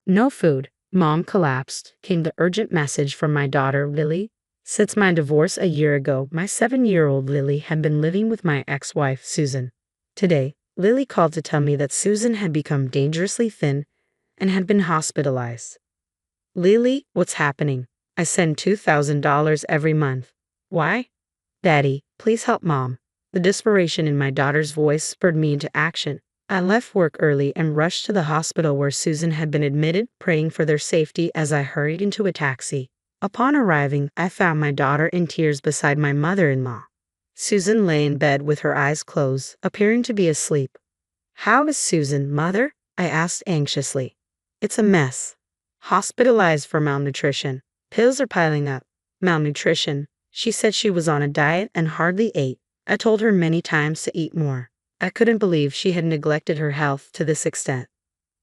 No food. Mom collapsed, came the urgent message from my daughter, Lily. Since my divorce a year ago, my 7-year-old Lily had been living with my ex-wife, Susan. Today, Lily called to tell me that Susan had become dangerously thin and had been hospitalized. Lily, what's happening? I send $2,000 every month. Why? Daddy, please help Mom. The desperation in my daughter's voice spurred me into action. I left work early and rushed to the hospital where Susan had been admitted, praying for their safety as I hurried into a taxi. Upon arriving, I found my daughter in tears beside my mother-in-law. Susan lay in bed with her eyes closed, appearing to be asleep. How is Susan, Mother? I asked anxiously. It's a mess. Hospitalized for malnutrition. Pills are piling up. Malnutrition. She said she was on a diet and hardly ate. I told her many times to eat more. I couldn't believe she had neglected her health to this extent.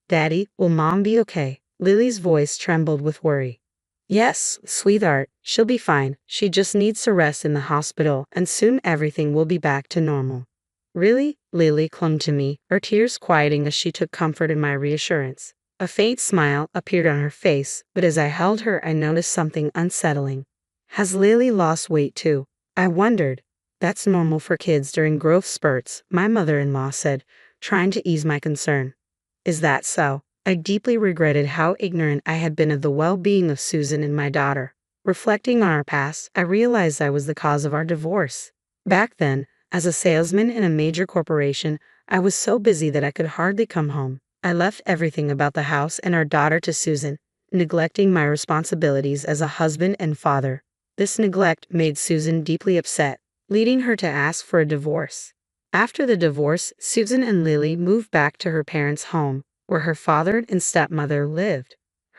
Daddy, will Mom be okay? Lily's voice trembled with worry. Yes, sweetheart, she'll be fine. She just needs to rest in the hospital and soon everything will be back to normal. Really? Lily clung to me, her tears quieting as she took comfort in my reassurance. A faint smile appeared on her face, but as I held her I noticed something unsettling. Has Lily lost weight too? I wondered. That's normal for kids during growth spurts, my mother-in-law said, trying to ease my concern. Is that so? I deeply regretted how ignorant I had been of the well-being of Susan and my daughter. Reflecting on our past, I realized I was the cause of our divorce. Back then, as a salesman in a major corporation, I was so busy that I could hardly come home. I left everything about the house and our daughter to Susan, neglecting my responsibilities as a husband and father. This neglect made Susan deeply upset, leading her to ask for a divorce. After the divorce, Susan and Lily moved back to her parents' home, where her father and stepmother lived.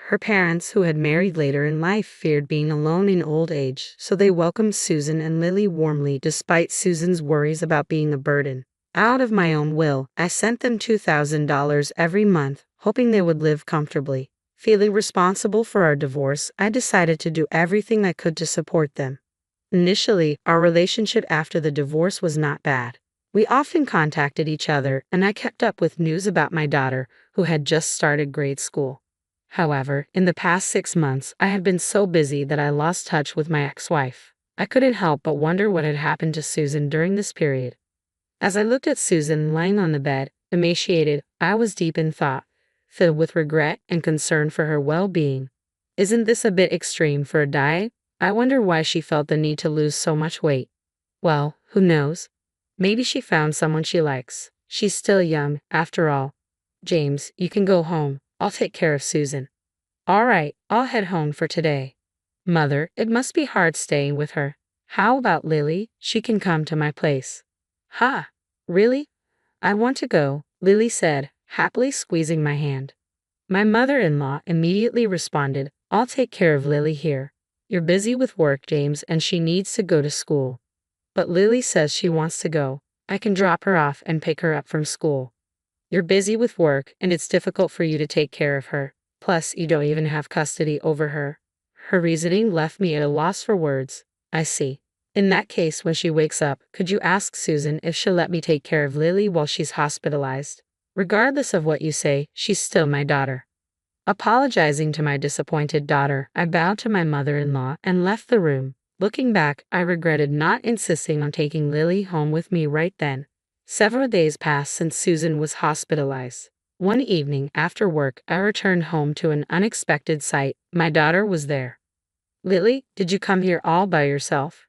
Her parents, who had married later in life, feared being alone in old age, so they welcomed Susan and Lily warmly despite Susan's worries about being a burden. Out of my own will, I sent them $2,000 every month, hoping they would live comfortably. Feeling responsible for our divorce, I decided to do everything I could to support them. Initially, our relationship after the divorce was not bad. We often contacted each other, and I kept up with news about my daughter, who had just started grade school. However, in the past 6 months, I had been so busy that I lost touch with my ex-wife. I couldn't help but wonder what had happened to Susan during this period. As I looked at Susan lying on the bed, emaciated, I was deep in thought, filled with regret and concern for her well-being. Isn't this a bit extreme for a diet? I wonder why she felt the need to lose so much weight. Well, who knows? Maybe she found someone she likes. She's still young, after all. James, you can go home. I'll take care of Susan. All right, I'll head home for today. Mother, it must be hard staying with her. How about Lily? She can come to my place. Ha! Really? I want to go, Lily said, happily squeezing my hand. My mother-in-law immediately responded, I'll take care of Lily here. You're busy with work, James, and she needs to go to school. But Lily says she wants to go. I can drop her off and pick her up from school. You're busy with work, and it's difficult for you to take care of her. Plus, you don't even have custody over her. Her reasoning left me at a loss for words. I see. In that case, when she wakes up, could you ask Susan if she'll let me take care of Lily while she's hospitalized? Regardless of what you say, she's still my daughter. Apologizing to my disappointed daughter, I bowed to my mother-in-law and left the room. Looking back, I regretted not insisting on taking Lily home with me right then. Several days passed since Susan was hospitalized. One evening after work, I returned home to an unexpected sight. My daughter was there. Lily, did you come here all by yourself?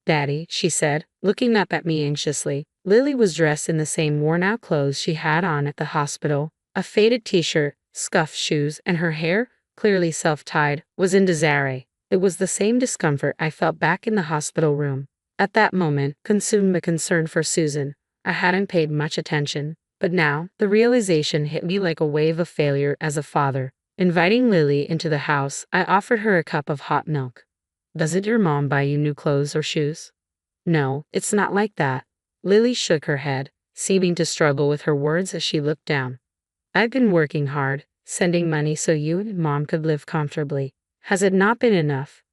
Daddy, she said, looking up at me anxiously. Lily was dressed in the same worn-out clothes she had on at the hospital. A faded t-shirt, scuffed shoes, and her hair, clearly self-tied, was in disarray. It was the same discomfort I felt back in the hospital room. At that moment, consumed by concern for Susan, I hadn't paid much attention. But now, the realization hit me like a wave of failure as a father. Inviting Lily into the house, I offered her a cup of hot milk. Doesn't your mom buy you new clothes or shoes? No, it's not like that. Lily shook her head, seeming to struggle with her words as she looked down. I've been working hard, sending money so you and Mom could live comfortably. Has it not been enough?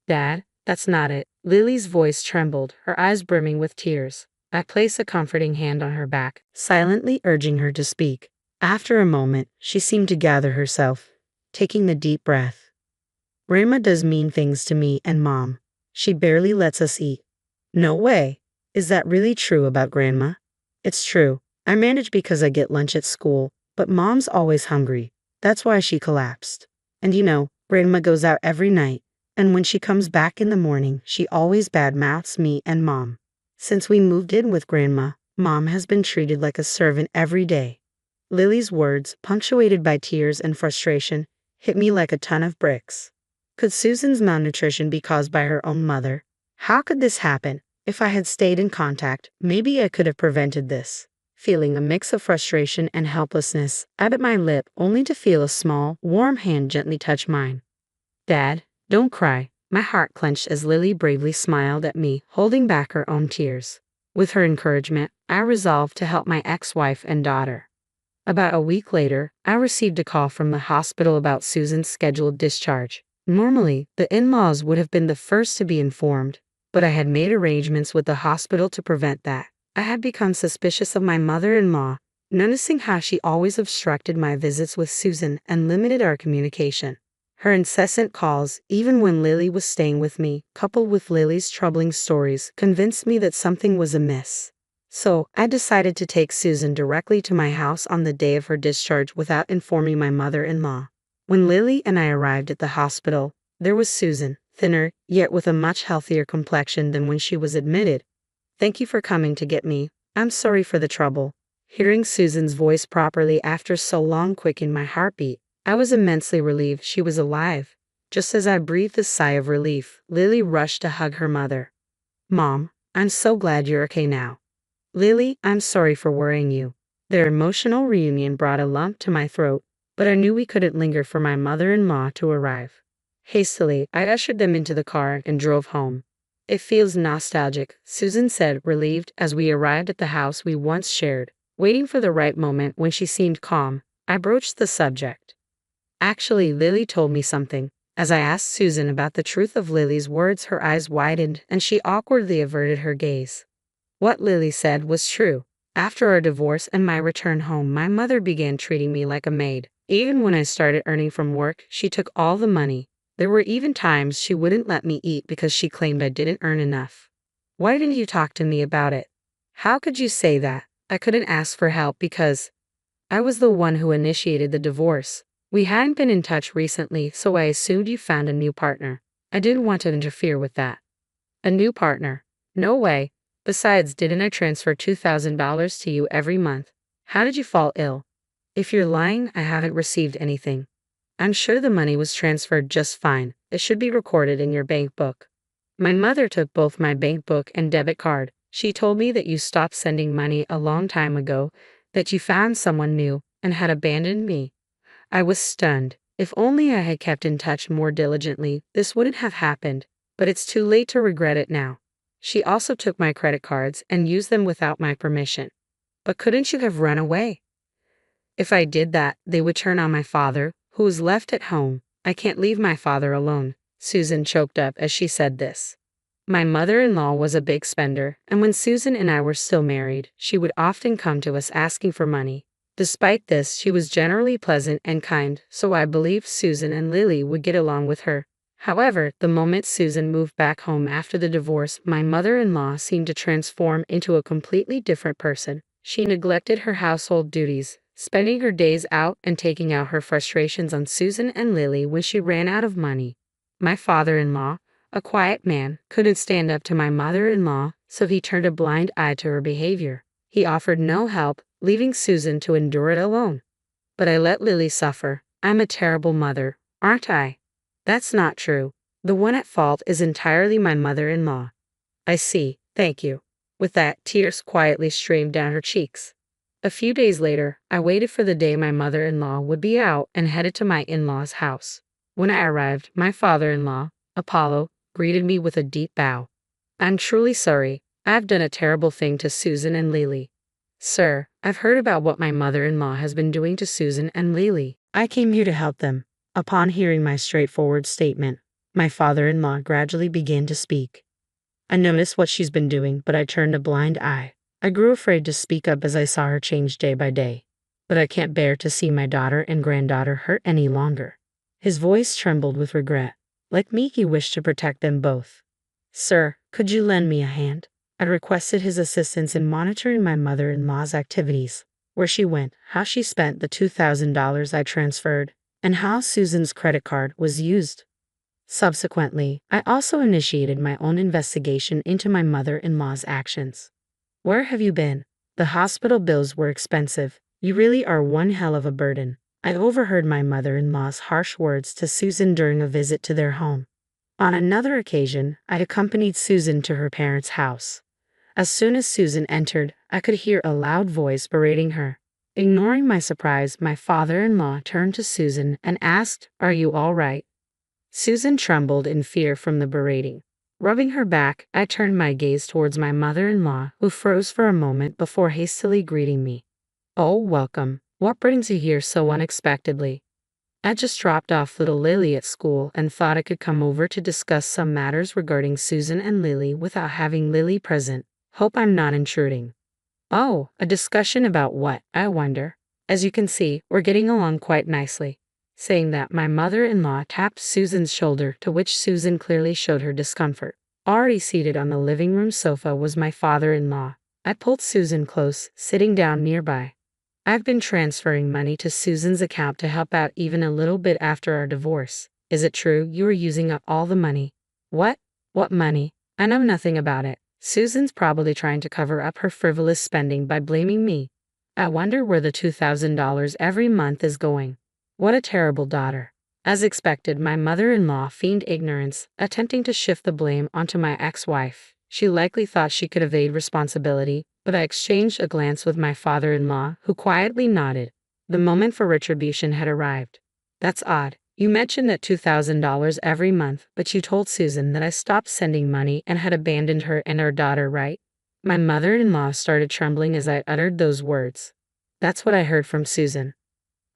Dad, that's not it. Lily's voice trembled, her eyes brimming with tears. I placed a comforting hand on her back, silently urging her to speak. After a moment, she seemed to gather herself. taking the deep breath. Grandma does mean things to me and Mom. She barely lets us eat. No way. Is that really true about Grandma? It's true. I manage because I get lunch at school, but Mom's always hungry. That's why she collapsed. And Grandma goes out every night, and when she comes back in the morning, she always badmouths me and Mom. Since we moved in with Grandma, Mom has been treated like a servant every day. Lily's words, punctuated by tears and frustration, hit me like a ton of bricks. Could Susan's malnutrition be caused by her own mother? How could this happen? If I had stayed in contact, maybe I could have prevented this. Feeling a mix of frustration and helplessness, I bit my lip only to feel a small, warm hand gently touch mine. Dad, don't cry. My heart clenched as Lily bravely smiled at me, holding back her own tears. With her encouragement, I resolved to help my ex-wife and daughter. About a week later, I received a call from the hospital about Susan's scheduled discharge. Normally, the in-laws would have been the first to be informed, but I had made arrangements with the hospital to prevent that. I had become suspicious of my mother-in-law, noticing how she always obstructed my visits with Susan and limited our communication. Her incessant calls, even when Lily was staying with me, coupled with Lily's troubling stories, convinced me that something was amiss. So, I decided to take Susan directly to my house on the day of her discharge without informing my mother-in-law. When Lily and I arrived at the hospital, there was Susan, thinner, yet with a much healthier complexion than when she was admitted. "Thank you for coming to get me. I'm sorry for the trouble." Hearing Susan's voice properly after so long quickened my heartbeat. I was immensely relieved she was alive. Just as I breathed a sigh of relief, Lily rushed to hug her mother. "Mom, I'm so glad you're okay now." "Lily, I'm sorry for worrying you." Their emotional reunion brought a lump to my throat, but I knew we couldn't linger for my mother-in-law to arrive. Hastily, I ushered them into the car and drove home. "It feels nostalgic," Susan said, relieved, as we arrived at the house we once shared. Waiting for the right moment when she seemed calm, I broached the subject. "Actually, Lily told me something." As I asked Susan about the truth of Lily's words, her eyes widened and she awkwardly averted her gaze. What Lily said was true. After our divorce and my return home, my mother began treating me like a maid. Even when I started earning from work, she took all the money. There were even times she wouldn't let me eat because she claimed I didn't earn enough. "Why didn't you talk to me about it?" "How could you say that?" "I couldn't ask for help because I was the one who initiated the divorce. We hadn't been in touch recently, so I assumed you found a new partner. I didn't want to interfere with that." "A new partner? No way. Besides, didn't I transfer $2,000 to you every month? How did you fall ill?" "If you're lying, I haven't received anything." "I'm sure the money was transferred just fine. It should be recorded in your bank book." "My mother took both my bank book and debit card. She told me that you stopped sending money a long time ago, that you found someone new, and had abandoned me." I was stunned. If only I had kept in touch more diligently, this wouldn't have happened, but it's too late to regret it now. "She also took my credit cards and used them without my permission." "But couldn't you have run away?" "If I did that, they would turn on my father, who was left at home. I can't leave my father alone." Susan choked up as she said this. My mother-in-law was a big spender, and when Susan and I were still married, she would often come to us asking for money. Despite this, she was generally pleasant and kind, so I believed Susan and Lily would get along with her. However, the moment Susan moved back home after the divorce, my mother-in-law seemed to transform into a completely different person. She neglected her household duties, spending her days out and taking out her frustrations on Susan and Lily when she ran out of money. My father-in-law, a quiet man, couldn't stand up to my mother-in-law, so he turned a blind eye to her behavior. He offered no help, leaving Susan to endure it alone. But I let Lily suffer. I'm a terrible mother, aren't I? That's not true. The one at fault is entirely my mother-in-law. I see, thank you. With that, tears quietly streamed down her cheeks. A few days later, I waited for the day my mother-in-law would be out and headed to my in-laws' house. When I arrived, my father-in-law, Apollo, greeted me with a deep bow. "I'm truly sorry. I've done a terrible thing to Susan and Lily." "Sir, I've heard about what my mother-in-law has been doing to Susan and Lily. I came here to help them." Upon hearing my straightforward statement, my father-in-law gradually began to speak. "I noticed what she's been doing, but I turned a blind eye. I grew afraid to speak up as I saw her change day by day. But I can't bear to see my daughter and granddaughter hurt any longer. His voice trembled with regret. Like me, he wished to protect them both. Sir, could you lend me a hand? I requested his assistance in monitoring my mother-in-law's activities, where she went, how she spent the $2,000 I transferred, and how Susan's credit card was used. Subsequently, I also initiated my own investigation into my mother-in-law's actions. Where have you been? The hospital bills were expensive. You really are one hell of a burden. I overheard my mother-in-law's harsh words to Susan during a visit to their home. On another occasion, I accompanied Susan to her parents' house. As soon as Susan entered, I could hear a loud voice berating her. Ignoring my surprise, my father-in-law turned to Susan and asked, "Are you all right?" Susan trembled in fear from the berating. Rubbing her back, I turned my gaze towards my mother-in-law, who froze for a moment before hastily greeting me. "Oh, welcome. What brings you here so unexpectedly?" "I just dropped off little Lily at school and thought I could come over to discuss some matters regarding Susan and Lily without having Lily present. Hope I'm not intruding." "Oh, a discussion about what, I wonder? As you can see, we're getting along quite nicely." Saying that, my mother-in-law tapped Susan's shoulder, to which Susan clearly showed her discomfort. Already seated on the living room sofa was my father-in-law. I pulled Susan close, sitting down nearby. "I've been transferring money to Susan's account to help out even a little bit after our divorce. Is it true you are using up all the money?" "What? What money? I know nothing about it." Susan's probably trying to cover up her frivolous spending by blaming me. I wonder where the $2,000 every month is going. What a terrible daughter. As expected, my mother-in-law feigned ignorance, attempting to shift the blame onto my ex-wife. She likely thought she could evade responsibility, but I exchanged a glance with my father-in-law, who quietly nodded. The moment for retribution had arrived. "That's odd. You mentioned that $2,000 every month, but you told Susan that I stopped sending money and had abandoned her and our daughter, right?" My mother-in-law started trembling as I uttered those words. "That's what I heard from Susan.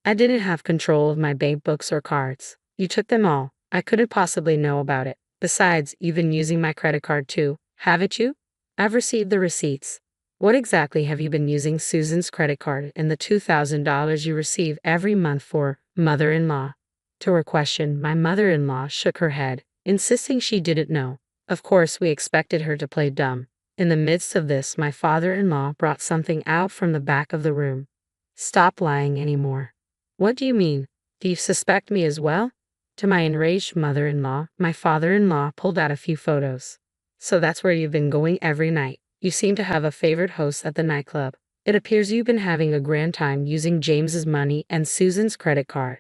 I didn't have control of my bank books or cards. You took them all. I couldn't possibly know about it. Besides, you've been using my credit card too, haven't you?" "I've received the receipts." "What exactly have you been using Susan's credit card and the $2,000 you receive every month for, mother-in-law?" To her question, my mother-in-law shook her head, insisting she didn't know. Of course, we expected her to play dumb. In the midst of this, my father-in-law brought something out from the back of the room. "Stop lying anymore." "What do you mean? Do you suspect me as well?" To my enraged mother-in-law, my father-in-law pulled out a few photos. "So that's where you've been going every night. You seem to have a favorite host at the nightclub. It appears you've been having a grand time using James's money and Susan's credit card.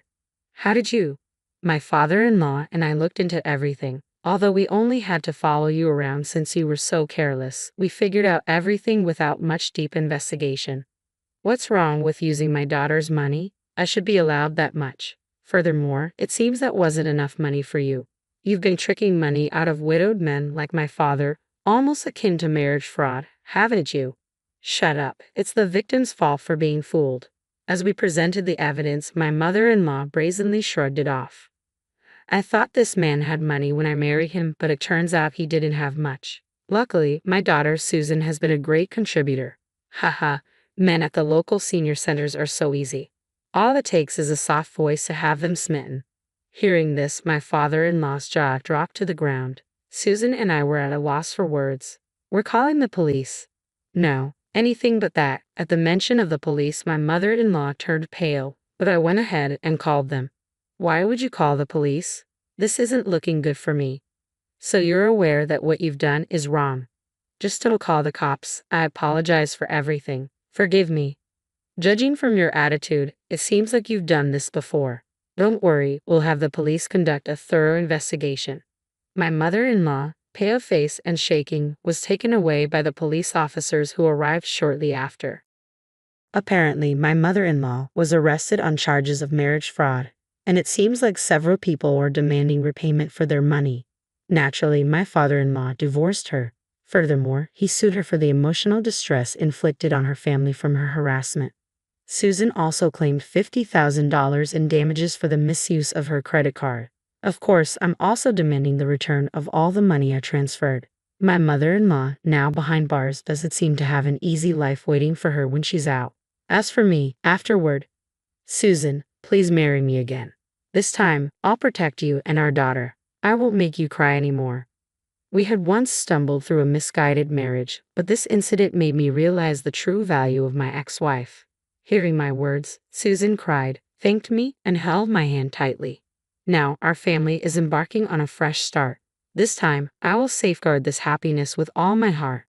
How did you?" My father-in-law and I looked into everything. Although we only had to follow you around since you were so careless, we figured out everything without much deep investigation. "What's wrong with using my daughter's money? I should be allowed that much. Furthermore, it seems that wasn't enough money for you. You've been tricking money out of widowed men like my father, almost akin to marriage fraud, haven't you?" "Shut up. It's the victim's fault for being fooled." As we presented the evidence, my mother-in-law brazenly shrugged it off. "I thought this man had money when I married him, but it turns out he didn't have much. Luckily, my daughter Susan has been a great contributor. Haha, men at the local senior centers are so easy. All it takes is a soft voice to have them smitten." Hearing this, my father-in-law's jaw dropped to the ground. Susan and I were at a loss for words. "We're calling the police." "No, anything but that." At the mention of the police, my mother-in-law turned pale, but I went ahead and called them. "Why would you call the police? This isn't looking good for me." "So you're aware that what you've done is wrong?" "Just don't call the cops. I apologize for everything. Forgive me." "Judging from your attitude, it seems like you've done this before." "Don't worry, we'll have the police conduct a thorough investigation." My mother-in-law, pale faced and shaking, was taken away by the police officers who arrived shortly after. Apparently, my mother-in-law was arrested on charges of marriage fraud, and it seems like several people were demanding repayment for their money. Naturally, my father-in-law divorced her. Furthermore, he sued her for the emotional distress inflicted on her family from her harassment. Susan also claimed $50,000 in damages for the misuse of her credit card. Of course, I'm also demanding the return of all the money I transferred. My mother-in-law, now behind bars, doesn't seem to have an easy life waiting for her when she's out. As for me, afterward, "Susan, please marry me again." This time, I'll protect you and our daughter. I won't make you cry anymore. We had once stumbled through a misguided marriage, but this incident made me realize the true value of my ex-wife. Hearing my words, Susan cried, thanked me, and held my hand tightly. Now, our family is embarking on a fresh start. This time, I will safeguard this happiness with all my heart.